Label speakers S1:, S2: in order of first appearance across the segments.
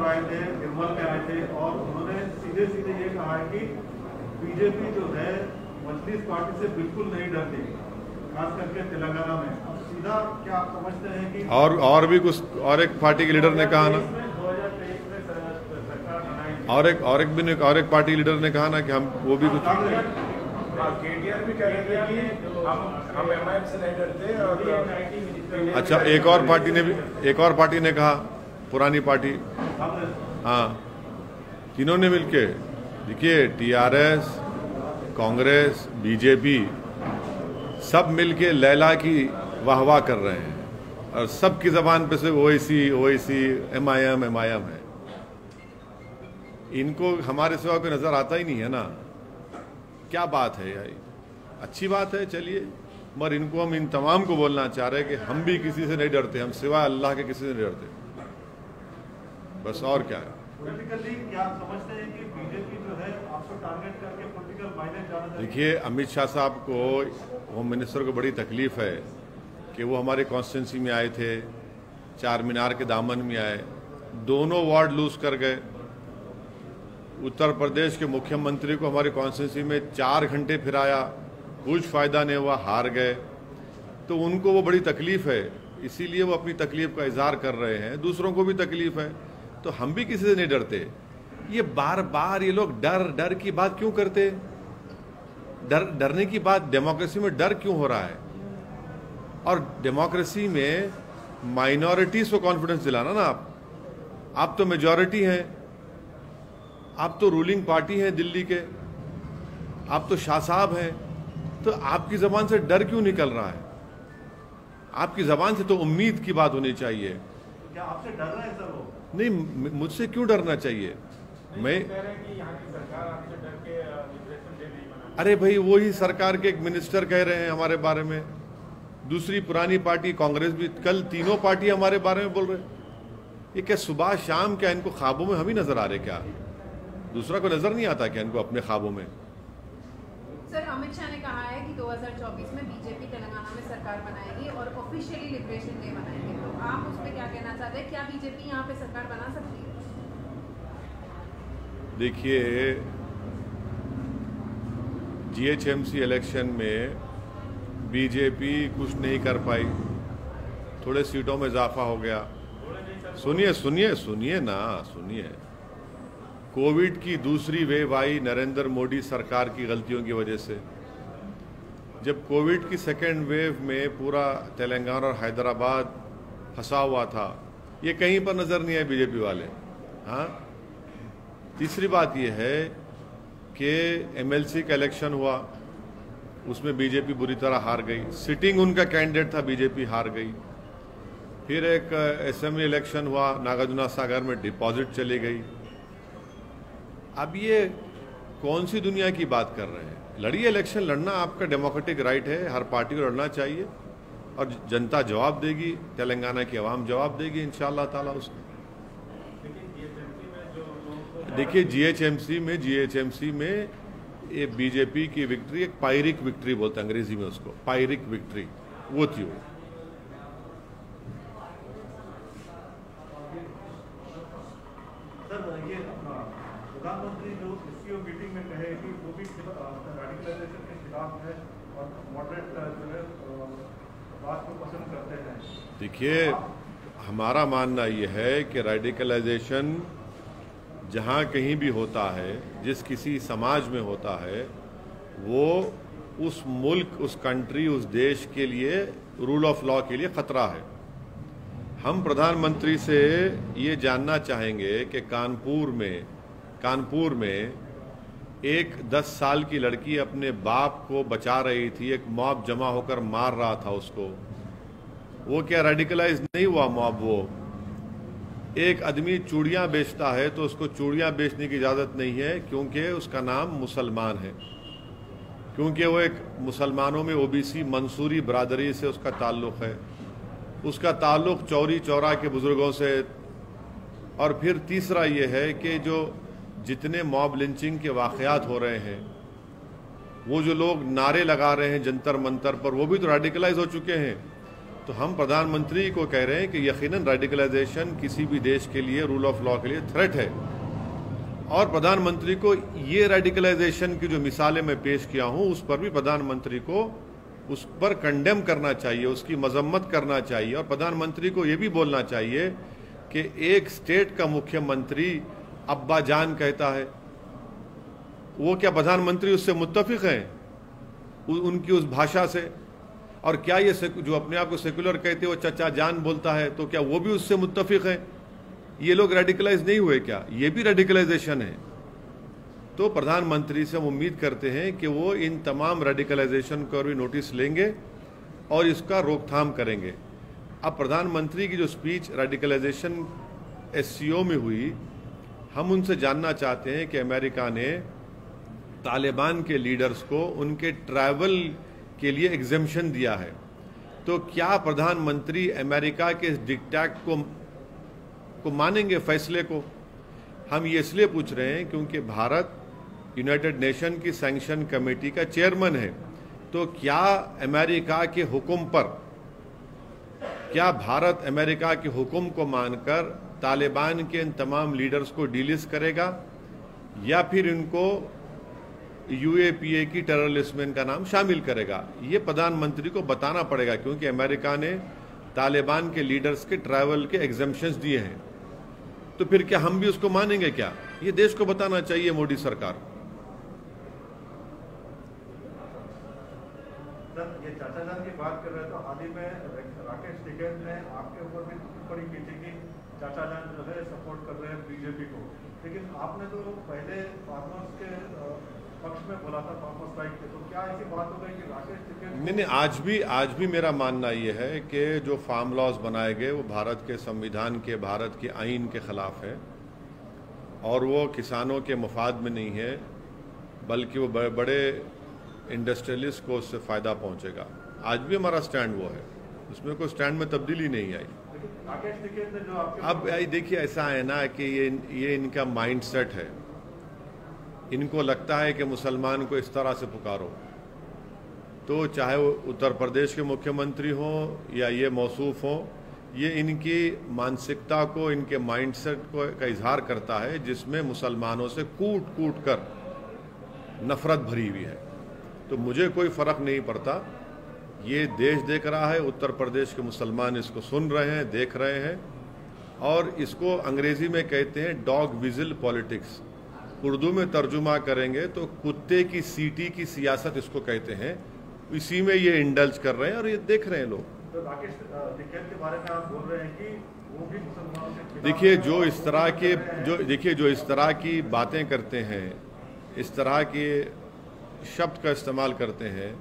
S1: आए थे, निर्मल में आए थे और उन्होंने सीधे सीधे ये कहा है कि बीजेपी जो है मजलिस पार्टी से बिल्कुल नहीं डरती, खास करके तेलंगाना में। अब सीधा क्या आप समझते हैं कि
S2: और भी कुछ और एक पार्टी के लीडर ने कहा ना,
S1: 2023 में सरकार बनाएंगे
S2: और एक पार्टी लीडर ने कहा ना कि हम वो भी कुछ
S3: केटीआर भी कह रहे थे कि हम एमआईएम से नहीं डरते। और
S2: अच्छा, एक और पार्टी ने कहा, पुरानी पार्टी, हाँ, तीनों ने मिलके, देखिए टीआरएस, कांग्रेस, बीजेपी सब मिलके लैला की वाहवाह कर रहे हैं और सबकी जबान पे से ओवैसी एमआईएम है। इनको हमारे सिवा कोई नजर आता ही नहीं है ना। क्या बात है यार, अच्छी बात है, चलिए, मगर इनको हम इन तमाम को बोलना चाह रहे हैं कि हम भी किसी से नहीं डरते, हम सिवाय अल्लाह के किसी से नहीं डरते, बस। और क्या है,
S1: पॉलिटिकली क्या समझते हैं कि बीजेपी जो है आपको टारगेट करके पॉलिटिकल माइलेज ज्यादा देगी?
S2: देखिए अमित शाह साहब को, होम मिनिस्टर को बड़ी तकलीफ है कि वो हमारे कॉन्स्टिट्यूंसी में आए थे, चार मीनार के दामन में आए, दोनों वार्ड लूज कर गए। उत्तर प्रदेश के मुख्यमंत्री को हमारे कॉन्स्टिट्यूंसी में 4 घंटे फिराया, कुछ फायदा नहीं हुआ, हार गए। तो उनको वो बड़ी तकलीफ है, इसीलिए वो अपनी तकलीफ का इजहार कर रहे हैं। दूसरों को भी तकलीफ है, तो हम भी किसी से नहीं डरते। ये बार बार ये लोग डर की बात क्यों करते? डरने की बात, डेमोक्रेसी में डर क्यों हो रहा है? और डेमोक्रेसी में माइनॉरिटीज को कॉन्फिडेंस दिलाना ना, आप तो मेजॉरिटी हैं, आप तो रूलिंग पार्टी हैं दिल्ली के, आप तो शाह साहब हैं, तो आपकी जबान से डर क्यों निकल रहा है? आपकी जबान से तो उम्मीद की बात होनी चाहिए।
S1: क्या आपसे डर रहे हैं सर वो?
S2: नहीं, मुझसे क्यों डरना चाहिए? मैं
S3: कह रहे हैं कि यहाँ की सरकार आपसे डर के लिबरेशन डे नहीं मना।
S2: अरे भाई, वही सरकार के एक मिनिस्टर कह रहे हैं हमारे बारे में, दूसरी पुरानी पार्टी कांग्रेस भी, कल तीनों पार्टी हमारे बारे में बोल रहे। ये क्या सुबह शाम, क्या इनको ख्वाबों में हम ही नजर आ रहे? क्या दूसरा को नजर नहीं आता क्या इनको अपने ख्वाबों में?
S4: सर, अमित शाह ने कहा है कि 2024 में बीजेपी तेलंगाना में सरकार बनाएगी और ऑफिशियली लिबरेशन डे मनाएंगे, तो आप उस पर क्या कहना चाहते हैं? क्या बीजेपी यहाँ पे सरकार बना सकती है?
S2: देखिए, जीएचएमसी इलेक्शन में बीजेपी कुछ नहीं कर पाई, थोड़े सीटों में इजाफा हो गया। सुनिए ना, कोविड की दूसरी वेव आई नरेंद्र मोदी सरकार की गलतियों की वजह से। जब कोविड की सेकेंड वेव में पूरा तेलंगाना और हैदराबाद फंसा हुआ था, ये कहीं पर नजर नहीं आए बीजेपी वाले। हाँ, तीसरी बात यह है कि एमएलसी का इलेक्शन हुआ, उसमें बीजेपी बुरी तरह हार गई, सिटिंग उनका कैंडिडेट था, बीजेपी हार गई। फिर एक असेंबली इलेक्शन हुआ, नागार्जुना सागर में डिपॉजिट चली गई। अब ये कौन सी दुनिया की बात कर रहे हैं? लड़िए, इलेक्शन लड़ना आपका डेमोक्रेटिक राइट है, हर पार्टी को लड़ना चाहिए और जनता जवाब देगी, तेलंगाना की आवाम जवाब देगी इंशाअल्लाह ताला उसको। देखिए, जीएचएमसी में ये बीजेपी की विक्ट्री, एक पायरिक विक्ट्री बोलते हैं अंग्रेजी में उसको, पायरिक विक्ट्री, वो थी वो।
S1: प्रधानमंत्री जो सीईओ मीटिंग में कहे कि वो भी रेडिकलाइजेशन के खिलाफ है और मॉडरेट जो है बात को पसंद करते हैं।
S2: देखिए, हमारा मानना यह है कि रेडिकलाइजेशन जहाँ कहीं भी होता है, जिस किसी समाज में होता है, वो उस मुल्क, उस कंट्री, उस देश के लिए, रूल ऑफ लॉ के लिए खतरा है। हम प्रधानमंत्री से ये जानना चाहेंगे कि कानपुर में एक 10 साल की लड़की अपने बाप को बचा रही थी, एक मॉब जमा होकर मार रहा था उसको, वो क्या रेडिकलाइज नहीं हुआ मॉब? वो एक आदमी चूड़ियां बेचता है तो उसको चूड़ियां बेचने की इजाजत नहीं है क्योंकि उसका नाम मुसलमान है, क्योंकि वो एक मुसलमानों में ओबीसी मंसूरी बरादरी से उसका ताल्लुक है, उसका ताल्लुक चौरी चौरा के बुजुर्गों से। और फिर तीसरा ये है कि जो जितने मॉब लिंचिंग के वाकयात हो रहे हैं, वो जो लोग नारे लगा रहे हैं जंतर मंतर पर, वो भी तो रेडिकलाइज हो चुके हैं। तो हम प्रधानमंत्री को कह रहे हैं कि यकीनन रेडिकलाइजेशन किसी भी देश के लिए, रूल ऑफ लॉ के लिए थ्रेट है, और प्रधानमंत्री को ये रेडिकलाइजेशन की जो मिसालें मैं पेश किया हूं उस पर भी प्रधानमंत्री को उस पर कंडेम करना चाहिए, उसकी मजम्मत करना चाहिए, और प्रधानमंत्री को ये भी बोलना चाहिए कि एक स्टेट का मुख्यमंत्री अब्बा जान कहता है, वो क्या प्रधानमंत्री उससे मुत्तफिक हैं उनकी उस भाषा से? और क्या ये जो अपने आप को सेकुलर कहते हैं वो चचा जान बोलता है, तो क्या वो भी उससे मुत्तफिक है? ये लोग रेडिकलाइज नहीं हुए क्या? ये भी रेडिकलाइजेशन है। तो प्रधानमंत्री से हम उम्मीद करते हैं कि वो इन तमाम रेडिकलाइजेशन को भी नोटिस लेंगे और इसका रोकथाम करेंगे। अब प्रधानमंत्री की जो स्पीच रेडिकलाइजेशन एससीओ में हुई, हम उनसे जानना चाहते हैं कि अमेरिका ने तालिबान के लीडर्स को उनके ट्रैवल के लिए एग्जेम्पशन दिया है, तो क्या प्रधानमंत्री अमेरिका के इस डिक्टेट को मानेंगे, फैसले को? हम ये इसलिए पूछ रहे हैं क्योंकि भारत यूनाइटेड नेशन की सैंक्शन कमेटी का चेयरमैन है, तो क्या अमेरिका के हुक्म पर, क्या भारत अमेरिका के हुक्म को मानकर तालिबान के इन तमाम लीडर्स को डिलिस्ट करेगा, या फिर इनको यूएपीए की टेरर लिस्ट में इनका नाम शामिल करेगा? ये प्रधानमंत्री को बताना पड़ेगा, क्योंकि अमेरिका ने तालिबान के लीडर्स के ट्रैवल के एग्जेम्पशंस दिए हैं। तो फिर क्या हम भी उसको मानेंगे क्या? ये देश को बताना चाहिए मोदी सरकार।
S1: सर, ये चाचा जान की बात कर रहे तो हाल ही में राकेश टिकैत ने आपके ऊपर भी टिप्पणी की थी कि चाचा जान जो है सपोर्ट कर रहे हैं बीजेपी को, लेकिन आपने तो पहले फार्मर्स के पक्ष में बोला था, फार्मर्स स्ट्राइक के, तो क्या ऐसी बात हो गई कि राकेश टिकैत? नहीं,
S2: आज भी मेरा मानना यह है कि जो फार्म लॉज बनाए गए वो भारत के संविधान के, भारत के आईन के खिलाफ है, और वो किसानों के मफाद में नहीं है, बल्कि वो बड़े इंडस्ट्रियलिस्ट को उससे फायदा पहुंचेगा। आज भी हमारा स्टैंड वो है, उसमें कोई स्टैंड में तब्दीली नहीं आई।
S1: राकेश टिकैत ने जो
S2: अब देखिए, ऐसा है ना कि ये इनका माइंडसेट है, इनको लगता है कि मुसलमान को इस तरह से पुकारो, तो चाहे वो उत्तर प्रदेश के मुख्यमंत्री हों या ये मौसूफ हों, ये इनकी मानसिकता को, इनके माइंडसेट को का इजहार करता है, जिसमें मुसलमानों से कूट कूट कर नफरत भरी हुई है। तो मुझे कोई फर्क नहीं पड़ता, ये देश देख रहा है, उत्तर प्रदेश के मुसलमान इसको सुन रहे हैं, देख रहे हैं, और इसको अंग्रेजी में कहते हैं डॉग विजिल पॉलिटिक्स। उर्दू में तर्जुमा करेंगे तो कुत्ते की सीटी की सियासत इसको कहते हैं। इसी में ये इंडल्ज कर रहे हैं और ये देख रहे हैं लोग।
S1: तो राकेश टिकैत के बारे में आप बोल रहे हैं कि वो भी मुसलमानों से,
S2: देखिए जो इस तरह की बातें करते हैं, इस तरह के शब्द का इस्तेमाल करते हैं,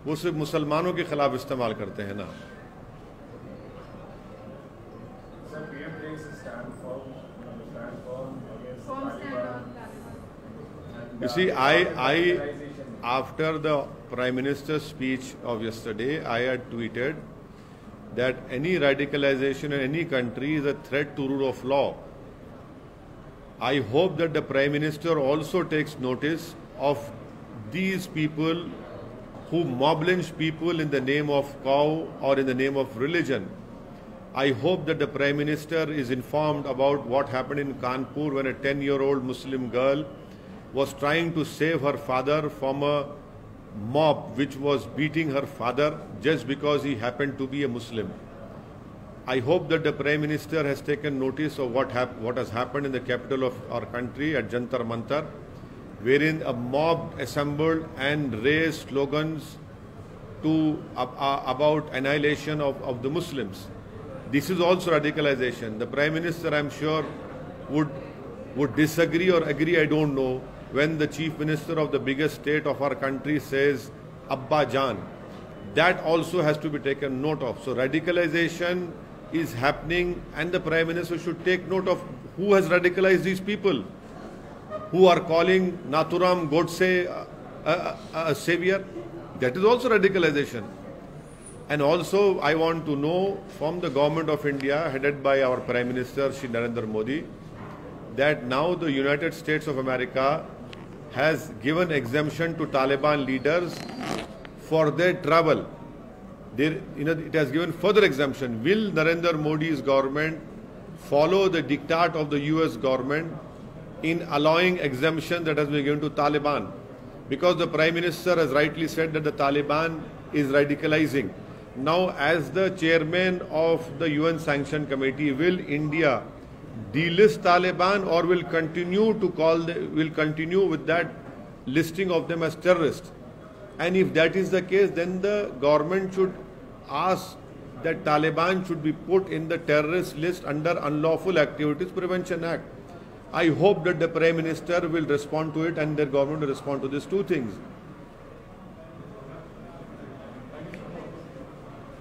S2: वो सिर्फ मुसलमानों के खिलाफ इस्तेमाल करते हैं ना। You see, after the Prime Minister's speech of yesterday, I had tweeted that any radicalization in any country is a threat to rule of law. I hope that the Prime Minister also takes notice of these people who mob lynch people in the name of cow or in the name of religion. I hope that the Prime Minister is informed about what happened in Kanpur when a 10-year-old Muslim girl was trying to save her father from a mob which was beating her father just because he happened to be a Muslim. I hope that the Prime Minister has taken notice of what has happened in the capital of our country at Jantar Mantar, wherein a mob assembled and raised slogans about annihilation of the Muslims. This is also radicalization. The Prime Minister, I'm sure, would disagree or agree, I don't know, when the Chief Minister of the biggest state of our country says Abba Jan. That also has to be taken note of. So radicalization is happening, and the Prime Minister should take note of who has radicalized these people, who are calling Nathuram Godse a savior. That is also radicalization. And also I want to know from the government of India, headed by our Prime Minister Shri Narendra Modi, that now the United States of America has given exemption to Taliban leaders for their travel. there, it has given further exemption. Will Narendra Modi's government follow the diktat of the US government in allowing exemption that has been given to Taliban? Because the Prime Minister has rightly said that the Taliban is radicalizing. Now, as the chairman of the UN Sanction Committee, will India delist Taliban, or will continue with that listing of them as terrorists? And if that is the case, then the government should ask that Taliban should be put in the terrorist list under Unlawful Activities Prevention Act. I hope that the Prime Minister will respond to it and their government will respond to these two things.